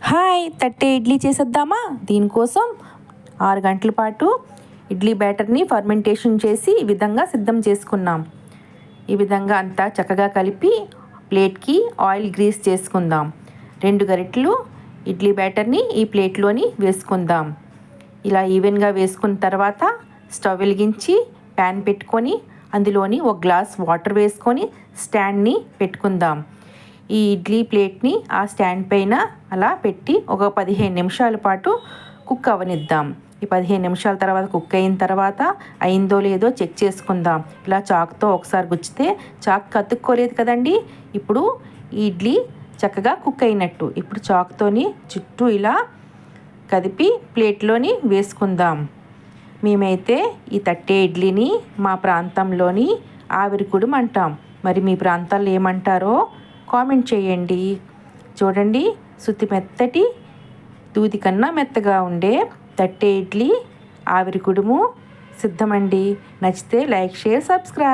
Hi, తట్టే idli చేసేద్దామా? దీనికోసం 6 గంటల పాటు ఇడ్లీ బ్యాటర్ని ఫర్మెంటేషన్ చేసి ఈ విధంగా సిద్ధం చేసుకున్నాం. ఈ విధంగా అంతా చక్కగా కలిపి ప్లేట్కి ఆయిల్ గ్రీస్ చేసుకుందాం. 2 గరిటెలు ఇడ్లీ బ్యాటర్ని ఈ ప్లేట్లోని వేసుకుందాం. ఇలా ఈవెన్గా వేసుకున్న తర్వాత స్టవ్ వెలిగించి ప్యాన్ పెట్టుకొని అందులోని 1 గ్లాస్ వాటర్ వేసుకొని స్టాండ్ని పెట్టుకుందాం. ఈ ఇడ్లీ ప్లేట్ని ఆ స్టాండ్ పైన అలా పెట్టి ఒక 15 నిమిషాల పాటు కుక్ అవ్వనిద్దాం. ఈ 15 నిమిషాల తర్వాత కుక్ అయిన తర్వాత అయిందో లేదో చెక్ చేసుకుందాం. ఇలా చాకుతో ఒకసారి గుచ్చితే చాకు కతుక్కోలేదు కదండి. ఇప్పుడు ఈ ఇడ్లీ చక్కగా కుక్ అయినట్టు. ఇప్పుడు చాకుతోని చుట్టూ ఇలా కదిపి ప్లేట్లోని వేసుకుందాం. మేమైతే ఈ తట్టే ఇడ్లీని మా ప్రాంతంలోని ఆవిరికుడుము అంటాం. మరి మీ ప్రాంతాల్లో ఏమంటారో కామెంట్ చేయండి. చూడండి, సుత్తి మెత్తటి దూది కన్నా మెత్తగా ఉండే తట్టే ఇడ్లీ ఆవిరికుడుము సిద్ధమండి. నచ్చితే లైక్, షేర్, సబ్స్క్రైబ్.